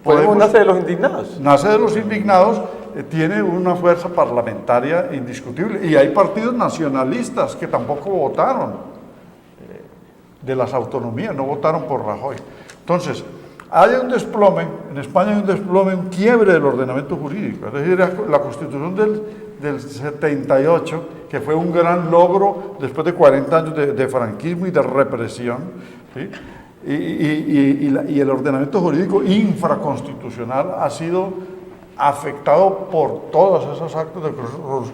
Speaker 4: Podemos-
Speaker 1: nacer de los indignados.
Speaker 4: Nace de los indignados, tiene una fuerza parlamentaria indiscutible. Y hay partidos nacionalistas que tampoco votaron de las autonomías, no votaron por Rajoy. Entonces, hay un desplome, en España hay un desplome, un quiebre del ordenamiento jurídico. Es decir, la Constitución del 78, que fue un gran logro después de 40 años de franquismo y de represión, ¿sí? Y el ordenamiento jurídico infraconstitucional ha sido afectado por todos esos actos de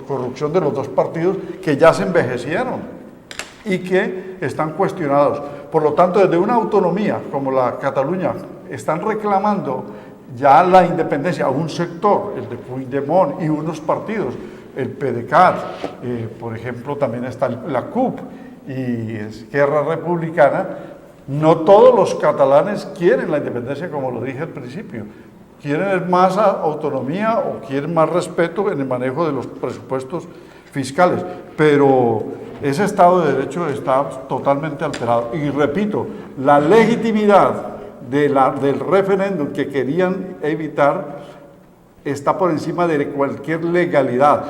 Speaker 4: corrupción de los dos partidos que ya se envejecieron y que están cuestionados. Por lo tanto, desde una autonomía como la Cataluña, están reclamando ya la independencia a un sector, el de Puigdemont y unos partidos, el PDeCAT, por ejemplo, también está la CUP y Esquerra Republicana. No todos los catalanes quieren la independencia, como lo dije al principio. Quieren más autonomía o quieren más respeto en el manejo de los presupuestos fiscales, pero ese Estado de Derecho está totalmente alterado. Y repito, la legitimidad del referéndum que querían evitar está por encima de cualquier legalidad.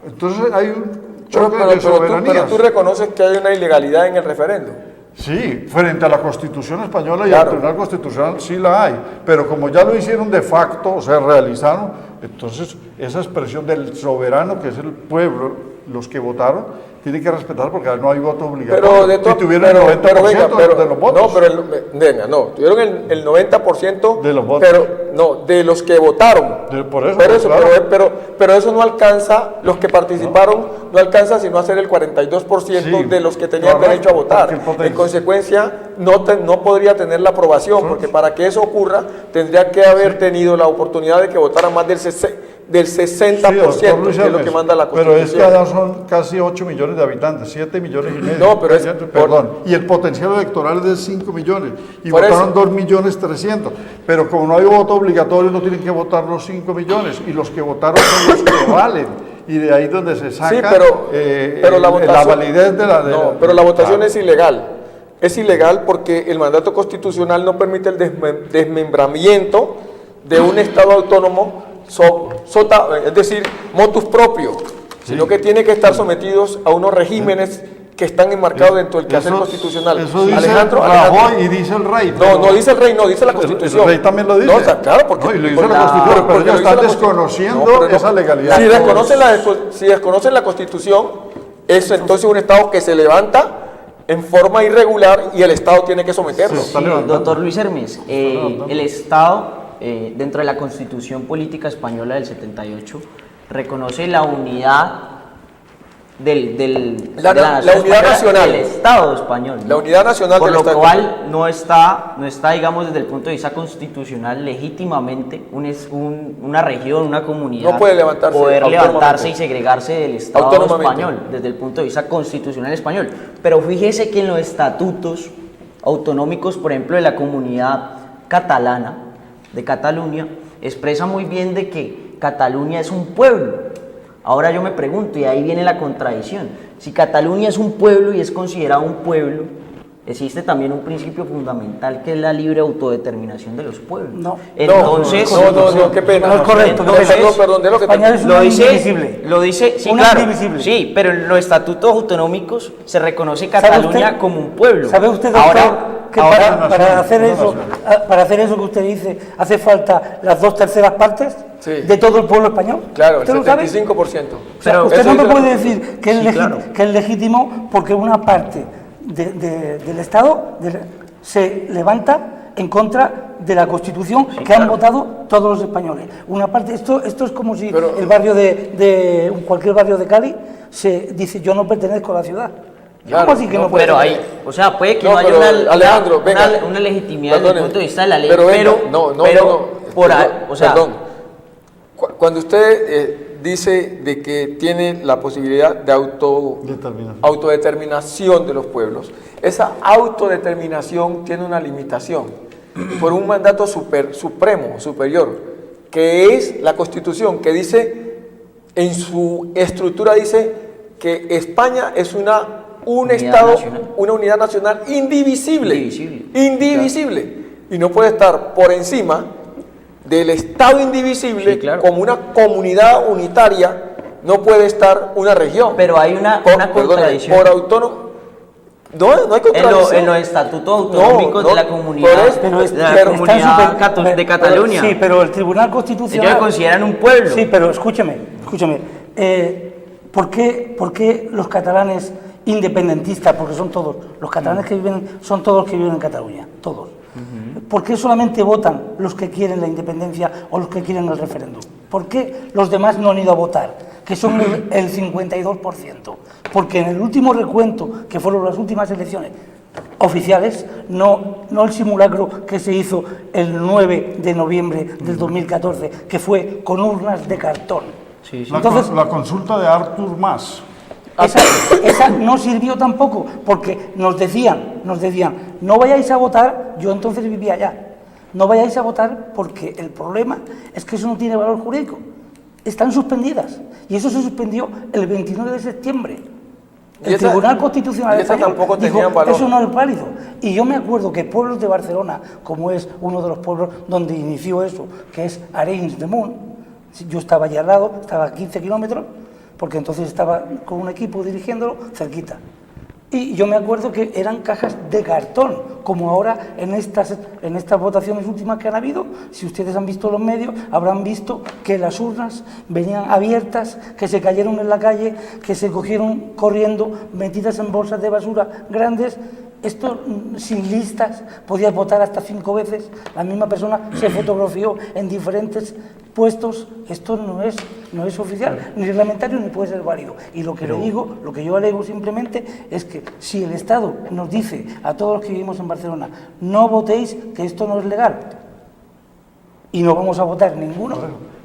Speaker 4: Entonces hay un choque de soberanías.
Speaker 1: Pero tú reconoces que hay una ilegalidad en el referéndum.
Speaker 4: Sí, frente a la Constitución española y
Speaker 1: Claro.
Speaker 4: al Tribunal Constitucional sí la hay, pero como ya lo hicieron de facto, o sea, realizaron, entonces esa expresión del soberano, que es el pueblo, los que votaron, tiene que respetar porque no hay voto obligatorio.
Speaker 1: Pero de
Speaker 4: y tuvieron el 90% de los votos.
Speaker 1: No, pero tuvieron el 90%
Speaker 4: De los votos.
Speaker 1: Pero no, de los que votaron.
Speaker 4: Por eso,
Speaker 1: Pero
Speaker 4: claro.
Speaker 1: pero eso no alcanza, los que participaron no alcanza sino a ser el 42%
Speaker 4: Sí,
Speaker 1: de los que tenían
Speaker 4: correcto,
Speaker 1: derecho a votar.
Speaker 4: porque el
Speaker 1: En consecuencia, no podría tener la aprobación, porque para que eso ocurra tendría que haber tenido la oportunidad de que votaran más del 60%,
Speaker 4: Sí, doctor Luis
Speaker 1: que es lo que
Speaker 4: Hermes,
Speaker 1: manda la
Speaker 4: pero
Speaker 1: Constitución.
Speaker 4: es que allá son casi 8 millones de habitantes, 7 millones y medio.
Speaker 1: No, pero es
Speaker 4: Perdón, y el potencial electoral es de 5 millones, y
Speaker 1: Por
Speaker 4: votaron
Speaker 1: eso.
Speaker 4: 2 millones 300, pero como no hay voto obligatorio, no tienen que votar los 5 millones, y los que votaron son los que valen, y de ahí donde se saca
Speaker 1: Sí, pero la votación,
Speaker 4: validez de la...
Speaker 1: pero la votación es ilegal. Es ilegal porque el mandato constitucional no permite el desmembramiento de un Estado autónomo, es decir, motus propio, sino que tiene que estar sometidos a unos regímenes que están enmarcados dentro del quehacer constitucional.
Speaker 4: Eso dice
Speaker 1: Alejandro,
Speaker 4: Rajoy y dice el rey.
Speaker 1: no dice el rey, no, dice la Constitución.
Speaker 4: El rey también lo dice.
Speaker 1: No, está claro, porque...
Speaker 4: No, y lo dice
Speaker 1: porque-
Speaker 4: la Constitución, pero
Speaker 1: porque
Speaker 4: ellos
Speaker 1: lo dice
Speaker 4: están
Speaker 1: la
Speaker 4: desconociendo
Speaker 1: Constitución. No, pero
Speaker 4: esa legalidad.
Speaker 1: Si desconocen la Constitución, es entonces un Estado que se levanta en forma irregular y el Estado tiene que someterlo.
Speaker 4: Sí.
Speaker 5: Sí,
Speaker 4: levantando.
Speaker 5: doctor Luis Hermes, el Estado, dentro de la Constitución Política Española del 78, reconoce la unidad
Speaker 1: La
Speaker 5: de
Speaker 1: unidad
Speaker 5: española,
Speaker 1: nacional.
Speaker 5: del Estado español, ¿no?
Speaker 1: La unidad nacional
Speaker 5: Por
Speaker 1: del
Speaker 5: lo
Speaker 1: Estado
Speaker 5: cual no está, digamos, desde el punto de vista constitucional, legítimamente una región, una comunidad,
Speaker 1: No puede levantarse
Speaker 5: poder
Speaker 1: autónomamente.
Speaker 5: levantarse y segregarse del Estado
Speaker 1: Autónomamente.
Speaker 5: español, desde el punto de vista constitucional español. Pero fíjese que en los estatutos autonómicos, por ejemplo, de la comunidad catalana, de Cataluña, expresa muy bien de que Cataluña es un pueblo. Ahora yo me pregunto, y ahí viene la contradicción, si Cataluña es un pueblo y es considerado un pueblo, existe también un principio fundamental que es la libre autodeterminación de los pueblos.
Speaker 2: No.
Speaker 5: Entonces,
Speaker 1: No, qué pena.
Speaker 2: No es correcto, no es
Speaker 5: Entonces,
Speaker 1: perdón, de lo que
Speaker 2: España es
Speaker 5: lo
Speaker 2: una
Speaker 5: dice,
Speaker 2: indivisible.
Speaker 5: sí,
Speaker 2: Una
Speaker 5: claro,
Speaker 2: indivisible.
Speaker 5: sí, pero en los estatutos autonómicos se reconoce
Speaker 2: ¿Sabe
Speaker 5: Cataluña
Speaker 2: usted-
Speaker 5: como un pueblo.
Speaker 2: ¿Sabe usted, doctor, que
Speaker 5: ahora
Speaker 2: para hacer eso que usted dice, hace falta las 2/3 partes
Speaker 1: Sí.
Speaker 2: de todo el pueblo español?
Speaker 1: Claro, el
Speaker 2: ¿Usted lo sabe?
Speaker 1: 75%.
Speaker 2: O sea,
Speaker 5: Pero
Speaker 2: usted
Speaker 1: eso
Speaker 2: no me
Speaker 1: dice la
Speaker 2: puede decir que es,
Speaker 5: Sí, claro.
Speaker 2: que es legítimo porque una parte del Estado se levanta en contra de la Constitución que han votado todos los españoles. Una parte, esto es como si
Speaker 1: Pero-
Speaker 2: el barrio cualquier barrio de Cali se dice yo no pertenezco a la ciudad.
Speaker 1: Claro,
Speaker 2: ¿Cómo así que no puede
Speaker 5: pero
Speaker 2: ser?
Speaker 5: hay, o sea, puede que
Speaker 1: No,
Speaker 5: no, haya
Speaker 1: pero,
Speaker 5: una,
Speaker 1: Alejandro,
Speaker 5: una-
Speaker 1: venga.
Speaker 5: una legitimidad desde el
Speaker 1: Perdone,
Speaker 5: punto de vista de la ley,
Speaker 1: pero venga,
Speaker 5: pero,
Speaker 1: perdón. Cuando usted dice de que tiene la posibilidad de autodeterminación de los pueblos, esa autodeterminación tiene una limitación por un mandato supremo, superior, que es la Constitución, que dice, en su estructura dice que España es una un
Speaker 5: Unidad
Speaker 1: Estado,
Speaker 5: nacional.
Speaker 1: una unidad nacional indivisible.
Speaker 5: Indivisible.
Speaker 1: Indivisible. Y no puede estar por encima del Estado indivisible
Speaker 5: Sí, claro.
Speaker 1: como una comunidad unitaria, no puede estar una región.
Speaker 5: Pero hay una
Speaker 1: Perdóname,
Speaker 5: contradicción.
Speaker 1: por autónomo. No hay
Speaker 5: En,
Speaker 1: contradicción.
Speaker 5: en los estatutos autonómicos
Speaker 1: No,
Speaker 5: de la
Speaker 1: por
Speaker 5: comunidad,
Speaker 1: eso-
Speaker 2: Pero
Speaker 5: de la
Speaker 2: está
Speaker 5: comunidad
Speaker 2: súper-
Speaker 5: de Cataluña.
Speaker 2: Sí, pero el Tribunal Constitucional...
Speaker 5: Ellos se consideran un pueblo.
Speaker 2: Sí, pero escúchame. ¿Por qué los catalanes independentistas, porque son todos, los catalanes que viven, son todos los que viven en Cataluña, todos? ¿Por qué solamente votan los que quieren la independencia o los que quieren el referéndum? ¿Por qué los demás no han ido a votar, que son el 52%? Porque en el último recuento, que fueron las últimas elecciones oficiales, no el simulacro que se hizo el 9 de noviembre del 2014, que fue con urnas de cartón.
Speaker 5: Sí, sí.
Speaker 2: Entonces,
Speaker 4: La consulta de Artur Mas.
Speaker 2: esa no sirvió tampoco, porque nos decían, no vayáis a votar, yo entonces vivía allá, no vayáis a votar porque el problema es que eso no tiene valor jurídico, están suspendidas, y eso se suspendió el 29 de septiembre.
Speaker 1: Y
Speaker 2: El
Speaker 1: esa-
Speaker 2: Tribunal Constitucional
Speaker 1: y esa
Speaker 2: español
Speaker 1: tampoco
Speaker 2: dijo,
Speaker 1: tenía valor.
Speaker 2: eso no es válido. Y yo me acuerdo que pueblos de Barcelona, como es uno de los pueblos donde inició eso, que es Arenys de Munt, yo estaba allí al lado, estaba a 15 kilómetros, porque entonces estaba con un equipo dirigiéndolo cerquita. Y yo me acuerdo que eran cajas de cartón, como ahora en estas votaciones últimas que han habido. Si ustedes han visto los medios, habrán visto que las urnas venían abiertas, que se cayeron en la calle, que se cogieron corriendo, metidas en bolsas de basura grandes. Esto sin listas, podías votar hasta 5 veces, la misma persona se fotografió en diferentes puestos. Esto no es oficial, ni reglamentario, ni puede ser válido. Y lo que le digo, lo que yo alego simplemente es que si el Estado nos dice a todos los que vivimos en Barcelona, no votéis, que esto no es legal, y no vamos a votar ninguno.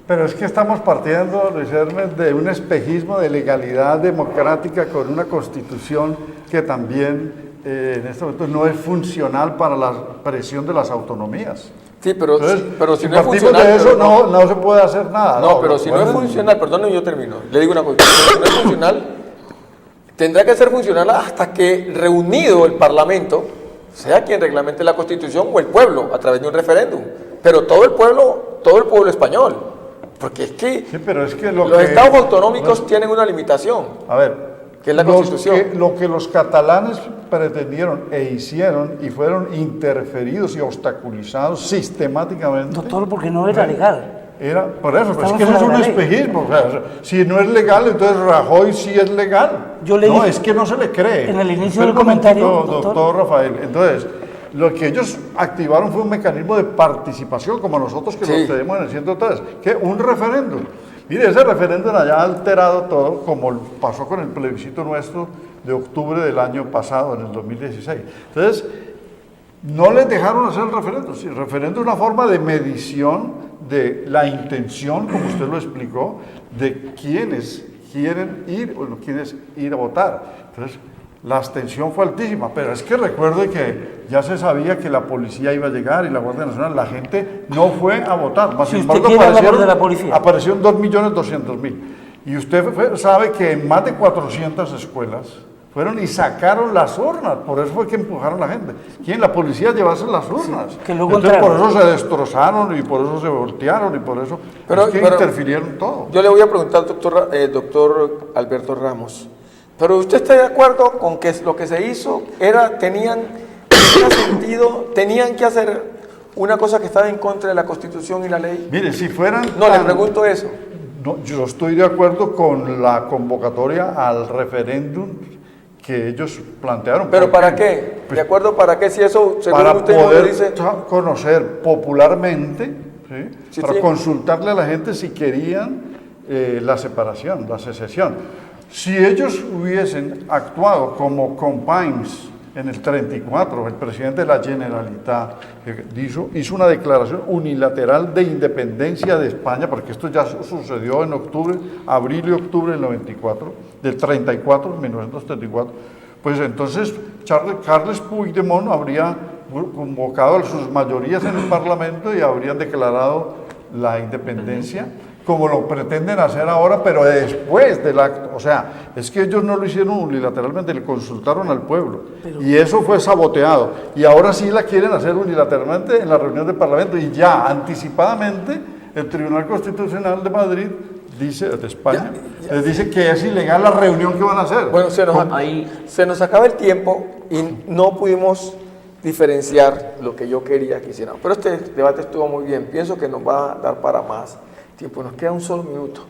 Speaker 4: Pero es que estamos partiendo, Luis Hermes, de un espejismo de legalidad democrática con una constitución que también en este momento no es funcional para la presión de las autonomías.
Speaker 1: Sí, pero si no es
Speaker 4: partimos
Speaker 1: funcional...
Speaker 4: de eso,
Speaker 1: pero
Speaker 4: no se puede hacer nada.
Speaker 1: No, pero si no es
Speaker 4: bueno,
Speaker 1: funcional, perdón, yo termino. Le digo una cosa, si no es funcional, tendrá que ser funcional hasta que reunido el Parlamento, sea quien reglamente la Constitución o el pueblo, a través de un referéndum. Pero todo el pueblo español. Porque es que,
Speaker 4: Sí, pero es que
Speaker 1: los estados autonómicos tienen una limitación.
Speaker 4: A ver,
Speaker 1: que es la Constitución.
Speaker 4: lo que los catalanes pretendieron e hicieron y fueron interferidos y obstaculizados sistemáticamente.
Speaker 2: Doctor, porque no era legal.
Speaker 4: Era por eso, pero es
Speaker 2: Estamos
Speaker 4: que eso es
Speaker 2: fuera
Speaker 4: un
Speaker 2: de la ley.
Speaker 4: espejismo. O sea, si no es legal, entonces Rajoy sí es legal.
Speaker 2: Yo le
Speaker 4: no,
Speaker 2: dije
Speaker 4: es que no se le cree.
Speaker 2: en el inicio
Speaker 4: Espera
Speaker 2: del
Speaker 4: un momentito,
Speaker 2: comentario,
Speaker 4: doctor Rafael. Entonces, lo que ellos activaron fue un mecanismo de participación, como nosotros que
Speaker 1: Sí.
Speaker 4: lo tenemos en el 103, que un referéndum. Mire, ese referéndum allá ha alterado todo, como pasó con el plebiscito nuestro de octubre del año pasado, en el 2016. Entonces, no les dejaron hacer el referéndum. Sí, el referéndum es una forma de medición de la intención, como usted lo explicó, de quienes quieren ir o no quieres ir a votar. Entonces, la abstención fue altísima, pero es que recuerde que ya se sabía que la policía iba a llegar y la Guardia Nacional, la gente no fue a votar. Más
Speaker 2: Si
Speaker 4: sin
Speaker 2: usted
Speaker 4: embargo,
Speaker 2: quiere hablar de la policía.
Speaker 4: aparecieron 2.200.000. Y usted sabe que en más de 400 escuelas fueron y sacaron las urnas, por eso fue que empujaron a la gente. ¿Quién? La policía llevarse las urnas.
Speaker 2: que luego
Speaker 4: Entonces por
Speaker 2: entraron.
Speaker 4: eso se destrozaron y por eso se voltearon y por eso
Speaker 1: Pero-
Speaker 4: es que
Speaker 1: pero-
Speaker 4: interfirieron todo.
Speaker 1: Yo le voy a preguntar, doctor Alberto Ramos, pero ¿usted está de acuerdo con que lo que se hizo tenía sentido, tenían que hacer una cosa que estaba en contra de la Constitución y la ley?
Speaker 4: Mire, si fueran...
Speaker 1: No, le
Speaker 4: tan-
Speaker 1: pregunto eso.
Speaker 4: No, yo estoy de acuerdo con la convocatoria al referéndum que ellos plantearon.
Speaker 1: ¿Pero
Speaker 4: ¿Por
Speaker 1: para qué?
Speaker 4: Pues
Speaker 1: ¿De acuerdo para qué? Si eso, según
Speaker 4: para
Speaker 1: usted mismo
Speaker 4: poder
Speaker 1: dice...
Speaker 4: conocer popularmente, ¿sí?
Speaker 1: Sí,
Speaker 4: para
Speaker 1: sí.
Speaker 4: consultarle a la gente si querían la separación, la secesión. Si ellos hubiesen actuado como Companys en el 34, el presidente de la Generalitat hizo una declaración unilateral de independencia de España, porque esto ya sucedió en octubre, abril y octubre del 94, del 34, 1934, pues entonces Carles Puigdemont habría convocado a sus mayorías en el Parlamento y habrían declarado la independencia como lo pretenden hacer ahora, pero después del acto. O sea, es que ellos no lo hicieron unilateralmente, le consultaron al pueblo. Y eso fue saboteado. Y ahora sí la quieren hacer unilateralmente en la reunión del Parlamento. Y ya, anticipadamente, el Tribunal Constitucional de Madrid, de España, les dice que es ilegal la reunión que van a hacer.
Speaker 1: Bueno, se nos acaba el tiempo y no pudimos diferenciar lo que yo quería que hicieran. Pero este debate estuvo muy bien. Pienso que nos va a dar para más tiempo. Nos queda un solo minuto,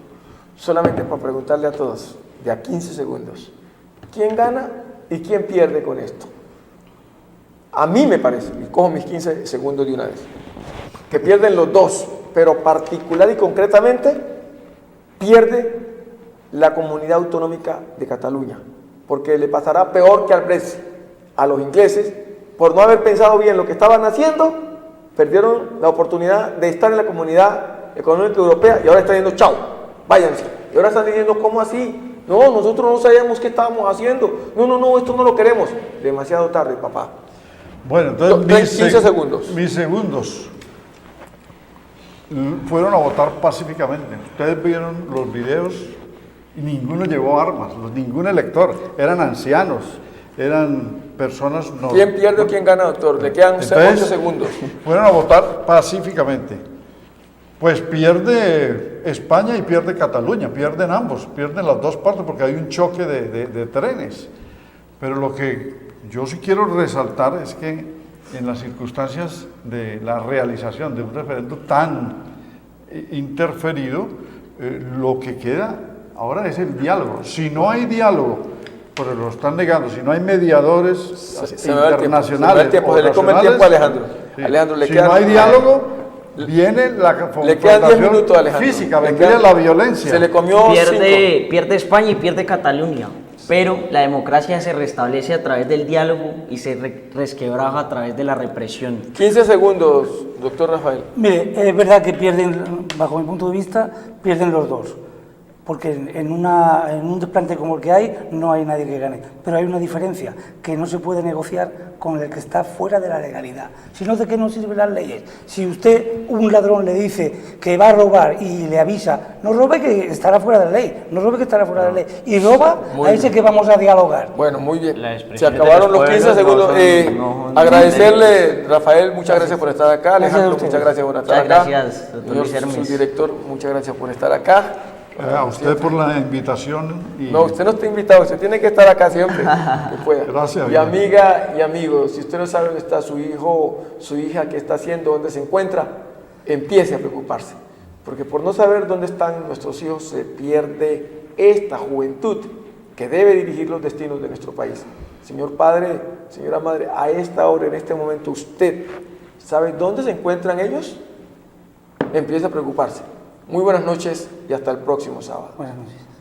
Speaker 1: solamente para preguntarle a todos, de a 15 segundos, ¿quién gana y quién pierde con esto? A mí me parece, y cojo mis 15 segundos de una vez, que pierden los dos, pero particular y concretamente pierde la comunidad autonómica de Cataluña, porque le pasará peor que al Brexit. A los ingleses, por no haber pensado bien lo que estaban haciendo, perdieron la oportunidad de estar en la comunidad económica europea y ahora están diciendo chao, váyanse. Y ahora están diciendo, ¿cómo así? No, nosotros no sabíamos qué estábamos haciendo. No, esto no lo queremos. Demasiado tarde, papá.
Speaker 4: Bueno, entonces
Speaker 1: 15 segundos.
Speaker 4: Mis segundos fueron a votar pacíficamente. Ustedes vieron los videos y ninguno llevó armas, ningún elector. Eran ancianos, eran personas...
Speaker 1: ¿Quién pierde o quién gana, doctor? Le quedan 8 segundos.
Speaker 4: Fueron a votar pacíficamente. Pues pierde España y pierde Cataluña, pierden ambos, pierden las dos partes porque hay un choque de trenes. Pero lo que yo sí quiero resaltar es que en las circunstancias de la realización de un referéndum tan interferido, lo que queda ahora es el diálogo. Si no hay diálogo, porque lo están negando, si no hay mediadores internacionales,
Speaker 1: se le come el tiempo a Alejandro.
Speaker 4: Sí.
Speaker 1: Alejandro,
Speaker 4: si no hay diálogo, viene la
Speaker 1: le quedan 10 minutos, Alejandro.
Speaker 4: física, vendría la violencia.
Speaker 1: Se le comió
Speaker 5: pierde España y pierde Cataluña, pero la democracia se restablece a través del diálogo y se resquebraja a través de la represión.
Speaker 1: 15 segundos, doctor Rafael.
Speaker 2: Mire, es verdad que pierden, bajo mi punto de vista, pierden los dos. Porque en un desplante como el que hay, no hay nadie que gane. Pero hay una diferencia, que no se puede negociar con el que está fuera de la legalidad. Si no, ¿de qué nos sirven las leyes? Si usted, un ladrón, le dice que va a robar y le avisa, no robe que estará fuera de la ley, no robe que estará fuera de la ley, y roba a ese que vamos a dialogar.
Speaker 1: Bueno, muy bien. Se acabaron los 15 segundos. Agradecerle, Rafael, muchas gracias por estar acá. Alejandro, muchas gracias por estar acá.
Speaker 5: Gracias, doctor Luis Hermes.
Speaker 1: Señor subdirector, muchas gracias por estar acá.
Speaker 4: A usted por la invitación.
Speaker 1: No, usted no está invitado, usted tiene que estar acá siempre que pueda.
Speaker 4: Gracias.
Speaker 1: Y amiga y amigo, si usted no sabe dónde está su hijo, su hija, qué está haciendo, dónde se encuentra, empiece a preocuparse. Porque por no saber dónde están nuestros hijos se pierde esta juventud que debe dirigir los destinos de nuestro país. Señor padre, señora madre, a esta hora, en este momento, ¿usted sabe dónde se encuentran ellos? Empiece a preocuparse. Muy buenas noches y hasta el próximo sábado.
Speaker 2: Buenas noches.